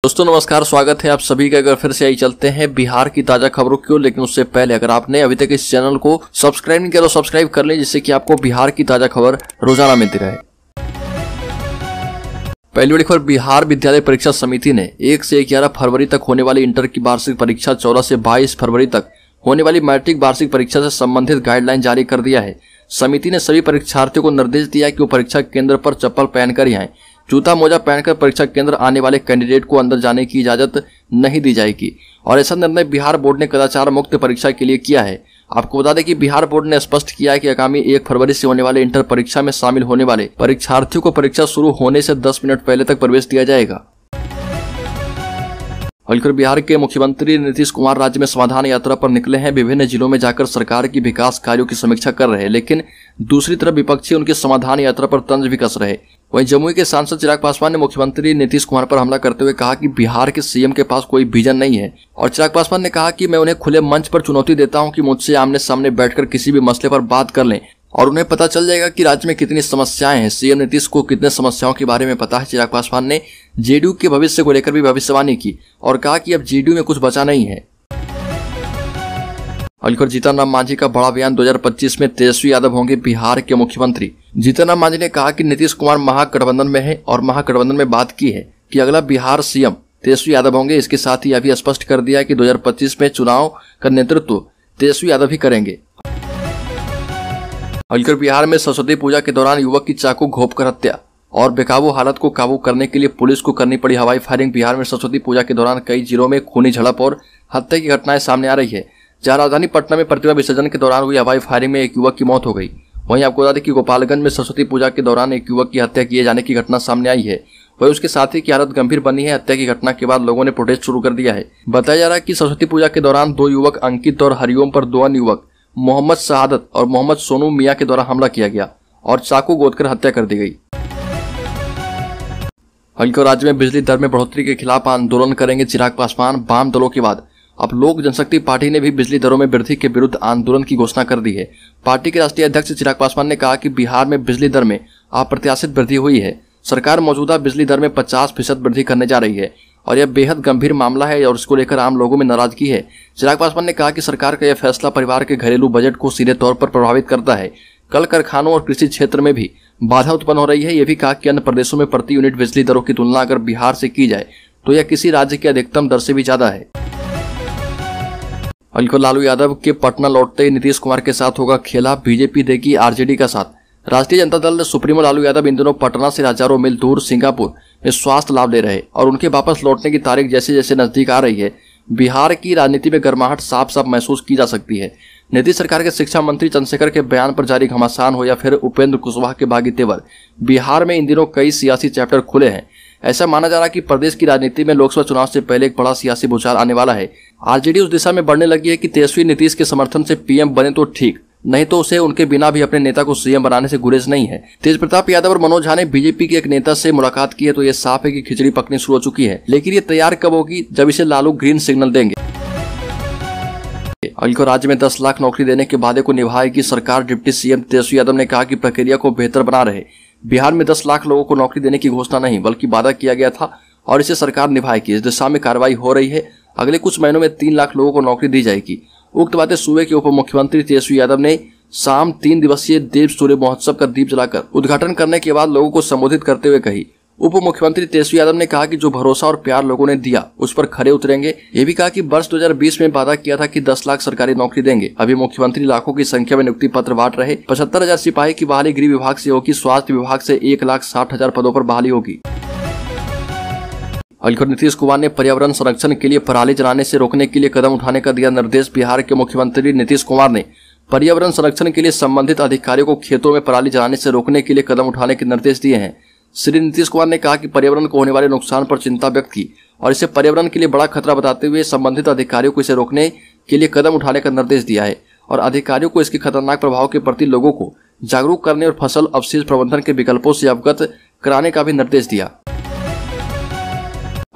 दोस्तों नमस्कार, स्वागत है आप सभी का। अगर फिर से आई चलते हैं बिहार की ताजा खबरों की ओर, लेकिन उससे पहले अगर आपने अभी तक इस चैनल को सब्सक्राइब नहीं किया तो सब्सक्राइब कर लें, जिससे कि आपको बिहार की ताजा खबर रोजाना मिलती रहे। पहली बड़ी खबर, बिहार विद्यालय परीक्षा समिति ने 1 से 11 फरवरी तक होने वाली इंटर की वार्षिक परीक्षा, 14 से 22 फरवरी तक होने वाली मैट्रिक वार्षिक परीक्षा से संबंधित गाइडलाइन जारी कर दिया है। समिति ने सभी परीक्षार्थियों को निर्देश दिया है कि वो परीक्षा केंद्र पर चप्पल पहनकर ही आएं। जूता मोजा पहनकर परीक्षा केंद्र आने वाले कैंडिडेट को अंदर जाने की इजाजत नहीं दी जाएगी। और ऐसा निर्णय बिहार बोर्ड ने कदाचार मुक्त परीक्षा के लिए किया है। आपको बता दें कि बिहार बोर्ड ने स्पष्ट किया है कि आगामी 1 फरवरी से होने वाले इंटर परीक्षा में शामिल होने वाले परीक्षार्थियों को परीक्षा शुरू होने से 10 मिनट पहले तक प्रवेश दिया जाएगा। और बिहार के मुख्यमंत्री नीतीश कुमार राज्य में समाधान यात्रा पर निकले हैं। विभिन्न जिलों में जाकर सरकार की विकास कार्यों की समीक्षा कर रहे हैं, लेकिन दूसरी तरफ विपक्षी उनकी समाधान यात्रा पर तंज भी कस रहे। वहीं जमुई के सांसद चिराग पासवान ने मुख्यमंत्री नीतीश कुमार पर हमला करते हुए कहा कि बिहार के सीएम के पास कोई विजन नहीं है। और चिराग पासवान ने कहा कि मैं उन्हें खुले मंच पर चुनौती देता हूं कि मुझसे आमने सामने बैठकर किसी भी मसले पर बात कर लें और उन्हें पता चल जाएगा कि राज्य में कितनी समस्याएं हैं। सीएम नीतीश को कितने समस्याओं के बारे में पता है। चिराग पासवान ने जेडीयू के भविष्य को लेकर भी भविष्यवाणी की और कहा कि अब जेडीयू में कुछ बचा नहीं है। और जीतन राम मांझी का बड़ा बयान, 2025 में तेजस्वी यादव होंगे बिहार के मुख्यमंत्री। जीतन राम मांझी ने कहा कि नीतीश कुमार महागठबंधन में है और महागठबंधन में बात की है कि अगला बिहार सीएम तेजस्वी यादव होंगे। इसके साथ ही अभी स्पष्ट कर दिया है कि 2025 में चुनाव का नेतृत्व तेजस्वी यादव ही करेंगे। और बिहार में सरस्वती पूजा के दौरान युवक की चाकू घोंपकर हत्या और बेकाबू हालत को काबू करने के लिए पुलिस को करनी पड़ी हवाई फायरिंग। बिहार में सरस्वती पूजा के दौरान कई जिलों में खूनी झड़प और हत्या की घटनाएं सामने आ रही है। जहां राजधानी पटना में प्रतिमा विसर्जन के दौरान हुई हवाई फायरिंग में एक युवक की मौत हो गई। वहीं आपको बता दें कि गोपालगंज में सरस्वती पूजा के दौरान एक युवक की हत्या किए जाने की घटना सामने आई है। वहीं उसके साथी की हालत गंभीर बनी है। हत्या की घटना के बाद लोगों ने प्रोटेस्ट शुरू कर दिया है। बताया जा रहा है कि सरस्वती पूजा के दौरान 2 युवक अंकित और हरिओम पर 2 अन्य युवक मोहम्मद शहादत और मोहम्मद सोनू मियां के द्वारा हमला किया गया और चाकू गोदकर हत्या कर दी गई। राज्य में बिजली दर में बढ़ोतरी के खिलाफ आंदोलन करेंगे चिराग पासवान। वाम दलों के बाद अब लोक जनशक्ति पार्टी ने भी बिजली दरों में वृद्धि के विरुद्ध आंदोलन की घोषणा कर दी है। पार्टी के राष्ट्रीय अध्यक्ष चिराग पासवान ने कहा कि बिहार में बिजली दर में अप्रत्याशित वृद्धि हुई है। सरकार मौजूदा बिजली दर में 50% वृद्धि करने जा रही है और यह बेहद गंभीर मामला है और इसको लेकर आम लोगों में नाराजगी है। चिराग पासवान ने कहा कि सरकार का यह फैसला परिवार के घरेलू बजट को सीधे तौर पर प्रभावित करता है। कल कारखानों और कृषि क्षेत्र में भी बाधा उत्पन्न हो रही है। यह भी कहा कि अन्य प्रदेशों में प्रति यूनिट बिजली दरों की तुलना अगर बिहार से की जाए तो यह किसी राज्य की अधिकतम दर से भी ज्यादा है। और लालू यादव के पटना लौटते नीतीश कुमार के साथ होगा खेला, बीजेपी देगी आरजेडी का साथ। राष्ट्रीय जनता दल सुप्रीमो लालू यादव इन दिनों पटना से हजारों मील दूर सिंगापुर में स्वास्थ्य लाभ ले रहे और उनके वापस लौटने की तारीख जैसे जैसे नजदीक आ रही है, बिहार की राजनीति में गर्माहट साफ साफ महसूस की जा सकती है। नीतीश सरकार के शिक्षा मंत्री चंद्रशेखर के बयान पर जारी घमासान हो या फिर उपेंद्र कुशवाहा के बागी तेवर, बिहार में इन दिनों कई सियासी चैप्टर खुले हैं। ऐसा माना जा रहा है कि प्रदेश की राजनीति में लोकसभा चुनाव से पहले एक बड़ा सियासी भूचाल आने वाला है। आरजेडी उस दिशा में बढ़ने लगी है कि तेजस्वी नीतीश के समर्थन से पीएम बने तो ठीक, नहीं तो उसे उनके बिना भी अपने नेता को सीएम बनाने से गुरेज नहीं है। तेज प्रताप यादव और मनोज झा ने बीजेपी के एक नेता से मुलाकात की है, तो यह साफ है कि खिचड़ी पकनी शुरू हो चुकी है। लेकिन ये तैयार कब होगी? जब इसे लालू ग्रीन सिग्नल देंगे। और राज्य में 10 लाख नौकरी देने के वादे को निभाएगी सरकार। डिप्टी सीएम तेजस्वी यादव ने कहा कि प्रक्रिया को बेहतर बना रहे। बिहार में 10 लाख लोगों को नौकरी देने की घोषणा नहीं बल्कि वादा किया गया था और इसे सरकार निभाएगी। इस दिशा में कार्रवाई हो रही है। अगले कुछ महीनों में 3 लाख लोगों को नौकरी दी जाएगी। उक्त बातें सूबे के उप मुख्यमंत्री तेजस्वी यादव ने शाम 3 दिवसीय देव सूर्य महोत्सव का दीप जलाकर उद्घाटन करने के बाद लोगों को संबोधित करते हुए कही। उप मुख्यमंत्री तेजस्वी यादव ने कहा कि जो भरोसा और प्यार लोगों ने दिया उस पर खरे उतरेंगे। ये भी कहा कि वर्ष 2020 में वादा किया था कि 10 लाख सरकारी नौकरी देंगे। अभी मुख्यमंत्री लाखों की संख्या में नियुक्ति पत्र बांट रहे। 75,000 सिपाही की बहाली गृह विभाग से होगी। स्वास्थ्य विभाग से 1,60,000 पदों पर बहाली होगी। और नीतीश कुमार ने पर्यावरण संरक्षण के लिए पराली जलाने से रोकने के लिए कदम उठाने का दिया निर्देश। बिहार के मुख्यमंत्री नीतीश कुमार ने पर्यावरण संरक्षण के लिए संबंधित अधिकारियों को खेतों में पराली जलाने से रोकने के लिए कदम उठाने के निर्देश दिए हैं। श्री नीतीश कुमार ने कहा कि पर्यावरण को होने वाले नुकसान पर चिंता व्यक्त की और इसे पर्यावरण के लिए बड़ा खतरा बताते हुए संबंधित अधिकारियों को इसे रोकने के लिए कदम उठाने का निर्देश दिया है और अधिकारियों को इसके खतरनाक प्रभाव के प्रति लोगों को जागरूक करने और फसल अवशेष प्रबंधन के विकल्पों से अवगत कराने का भी निर्देश दिया।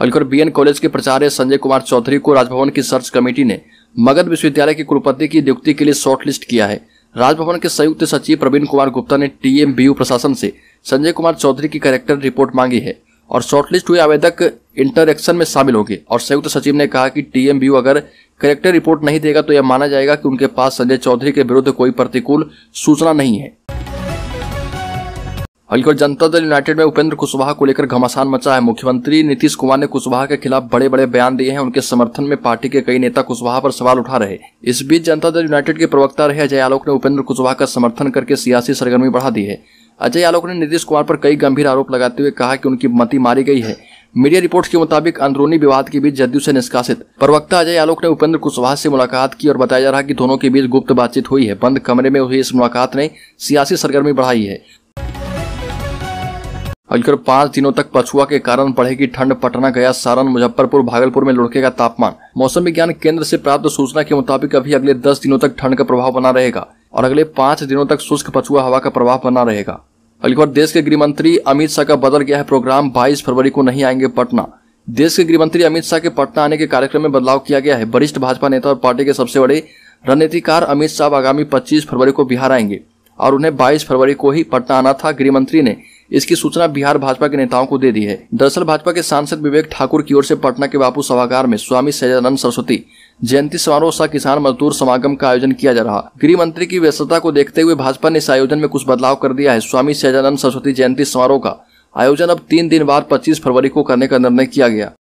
और बीएन कॉलेज के प्राचार्य संजय कुमार चौधरी को राजभवन की सर्च कमेटी ने मगध विश्वविद्यालय के कुलपति की नियुक्ति के लिए शॉर्टलिस्ट किया है। राजभवन के संयुक्त सचिव प्रवीण कुमार गुप्ता ने टीएमबीयू प्रशासन से संजय कुमार चौधरी की कैरेक्टर रिपोर्ट मांगी है और शॉर्टलिस्ट हुए आवेदक इंटरेक्शन में शामिल होंगे। और संयुक्त सचिव ने कहा कि टीएमबीयू अगर करेक्टर रिपोर्ट नहीं देगा तो यह माना जाएगा कि उनके पास संजय चौधरी के विरुद्ध कोई प्रतिकूल सूचना नहीं है। और जनता दल यूनाइटेड में उपेंद्र कुशवाहा को लेकर घमासान मचा है। मुख्यमंत्री नीतीश कुमार ने कुशवाहा के खिलाफ बड़े बड़े बयान दिए हैं। उनके समर्थन में पार्टी के कई नेता कुशवाहा पर सवाल उठा रहे। इस बीच जनता दल यूनाइटेड के प्रवक्ता रहे अजय आलोक ने उपेंद्र कुशवाहा का समर्थन करके सियासी सरगर्मी बढ़ा दी है। अजय आलोक ने नीतीश कुमार पर कई गंभीर आरोप लगाते हुए कहा कि उनकी मति मारी गई है। मीडिया रिपोर्ट्स के मुताबिक अंदरूनी विवाद के बीच जदयू से निष्कासित प्रवक्ता अजय आलोक ने उपेंद्र कुशवाहा से मुलाकात की और बताया जा रहा है कि दोनों के बीच गुप्त बातचीत हुई है। बंद कमरे में हुई इस मुलाकात ने सियासी सरगर्मी बढ़ाई है। अगले 5 दिनों तक पछुआ के कारण बढ़ेगी ठंड। पटना, गया, सारण, मुजफ्फरपुर, भागलपुर में लुढ़केगा तापमान। मौसम विज्ञान केंद्र से प्राप्त सूचना के मुताबिक अभी अगले 10 दिनों तक ठंड का प्रभाव बना रहेगा और अगले 5 दिनों तक शुष्क पछुआ हवा का प्रभाव बना रहेगा। अगली बार देश के गृहमंत्री अमित शाह का बदल गया है प्रोग्राम। 22 फरवरी को नहीं आएंगे पटना। देश के गृहमंत्री अमित शाह के पटना आने के कार्यक्रम में बदलाव किया गया है। वरिष्ठ भाजपा नेता और पार्टी के सबसे बड़े रणनीतिकार अमित शाह आगामी 25 फरवरी को बिहार आएंगे और उन्हें 22 फरवरी को ही पटना आना था। गृहमंत्री ने इसकी सूचना बिहार भाजपा के नेताओं को दे दी है। दरअसल भाजपा के सांसद विवेक ठाकुर की ओर से पटना के बापू सभागार में स्वामी सहजानंद सरस्वती जयंती समारोह सह किसान मजदूर समागम का आयोजन किया जा रहा। गृह मंत्री की व्यस्तता को देखते हुए भाजपा ने इस आयोजन में कुछ बदलाव कर दिया है। स्वामी सहजानंद सरस्वती जयंती समारोह का आयोजन अब 3 दिन बाद 25 फरवरी को करने का निर्णय किया गया।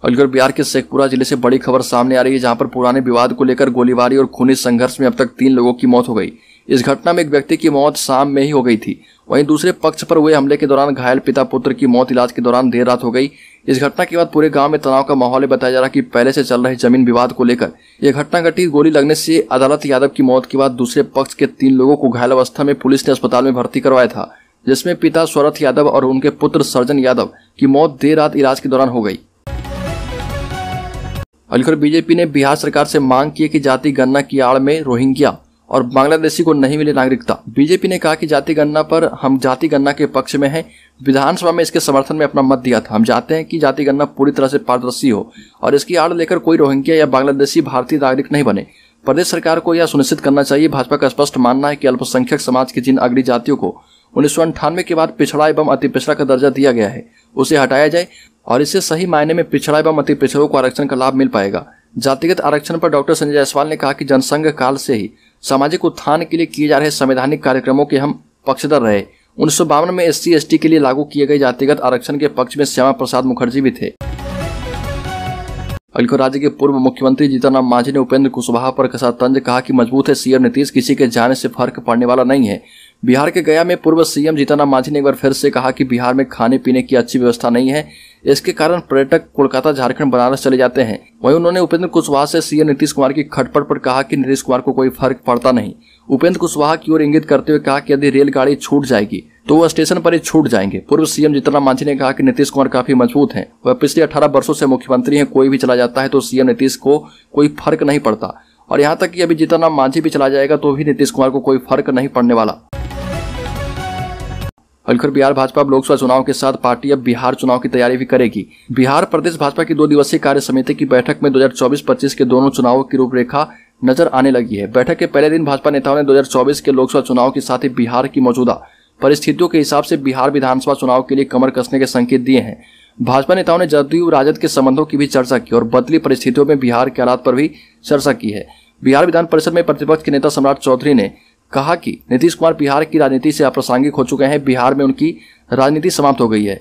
अलीगढ़ बिहार के शेखपुरा जिले से बड़ी खबर सामने आ रही है, जहां पर पुराने विवाद को लेकर गोलीबारी और खूनी संघर्ष में अब तक 3 लोगों की मौत हो गई। इस घटना में एक व्यक्ति की मौत शाम में ही हो गई थी। वहीं दूसरे पक्ष पर हुए हमले के दौरान घायल पिता पुत्र की मौत इलाज के दौरान देर रात हो गई। इस घटना के बाद पूरे गांव में तनाव का माहौल है। बताया जा रहा कि पहले से चल रहे जमीन विवाद को लेकर यह घटना घटी। गोली लगने से अदालत यादव की मौत के बाद दूसरे पक्ष के 3 लोगों को घायल अवस्था में पुलिस ने अस्पताल में भर्ती करवाया था, जिसमें पिता स्वरथ यादव और उनके पुत्र सर्जन यादव की मौत देर रात इलाज के दौरान हो गई। अलीगढ़ बीजेपी ने बिहार सरकार से मांग की है कि जाति गणना की आड़ में रोहिंग्या और बांग्लादेशी को नहीं मिले नागरिकता। बीजेपी ने कहा कि जाति गणना पर हम जाति गणना के पक्ष में हैं। विधानसभा में इसके समर्थन में अपना मत दिया था। हम चाहते हैं कि जाति गणना पूरी तरह से पारदर्शी हो और इसकी आड़ लेकर कोई रोहिंग्या या बांग्लादेशी भारतीय नागरिक नहीं बने। प्रदेश सरकार को यह सुनिश्चित करना चाहिए। भाजपा का स्पष्ट मानना है कि अल्पसंख्यक समाज की जिन अगड़ी जातियों को 1998 के बाद पिछड़ा एवं अति पिछड़ा का दर्जा दिया गया है, उसे हटाया जाए और इससे सही मायने में पिछड़ा एवं अति पिछड़ों को आरक्षण का लाभ मिल पाएगा। जातिगत आरक्षण पर डॉक्टर संजय जायसवाल ने कहा कि जनसंघ काल से ही सामाजिक उत्थान के लिए किए जा रहे संवैधानिक कार्यक्रमों के हम पक्षधर रहे। 1952 में SC/ST के लिए लागू किए गए जातिगत आरक्षण के पक्ष में श्यामा प्रसाद मुखर्जी भी थे। अलीगढ़ राज्य के पूर्व मुख्यमंत्री जीतनराम मांझी ने उपेंद्र कुशवाहा पर कसा तंज। कहा कि मजबूत है सीएम नीतीश, किसी के जाने से फर्क पड़ने वाला नहीं है। बिहार के गया में पूर्व सीएम जीतनराम मांझी ने एक बार फिर से कहा कि बिहार में खाने पीने की अच्छी व्यवस्था नहीं है, इसके कारण पर्यटक कोलकाता, झारखंड, बनारस चले जाते हैं। वहीं उन्होंने उपेंद्र कुशवाहा से सीएम नीतीश कुमार की खटपट पर कहा कि नीतीश कुमार को कोई फर्क पड़ता नहीं। उपेंद्र कुशवाहा की ओर इंगित करते हुए कहा कि यदि रेलगाड़ी छूट जाएगी तो वह स्टेशन पर ही छूट जाएंगे। पूर्व सीएम जीतनराम मांझी ने कहा कि नीतीश कुमार काफी मजबूत हैं। वह पिछले 18 वर्षों से मुख्यमंत्री हैं। कोई भी चला जाता है तो सीएम नीतीश को कोई फर्क नहीं पड़ता और यहाँ तक कि अभी जीतनराम मांझी भी चला जाएगा तो भी नीतीश कुमार को कोई फर्क नहीं पड़ने वाला। अलीगढ़ बिहार भाजपा अब लोकसभा चुनाव के साथ पार्टी अब बिहार चुनाव की तैयारी भी करेगी। बिहार प्रदेश भाजपा की 2 दिवसीय कार्य समिति की बैठक में 2024-25 के दोनों चुनावों की रूपरेखा नजर आने लगी है। बैठक के पहले दिन भाजपा नेताओं ने 2024 के लोकसभा चुनाव के साथ ही बिहार की मौजूदा परिस्थितियों के हिसाब से बिहार विधानसभा चुनाव के लिए कमर कसने के संकेत दिए हैं। भाजपा नेताओं ने जदयू राजद के संबंधों की भी चर्चा की और बदली परिस्थितियों में बिहार के हालात पर भी चर्चा की है। बिहार विधान परिषद में प्रतिपक्ष के नेता सम्राट चौधरी ने कहा कि नीतीश कुमार बिहार की राजनीति से अप्रासंगिक हो चुके हैं। बिहार में उनकी राजनीति समाप्त हो गई है।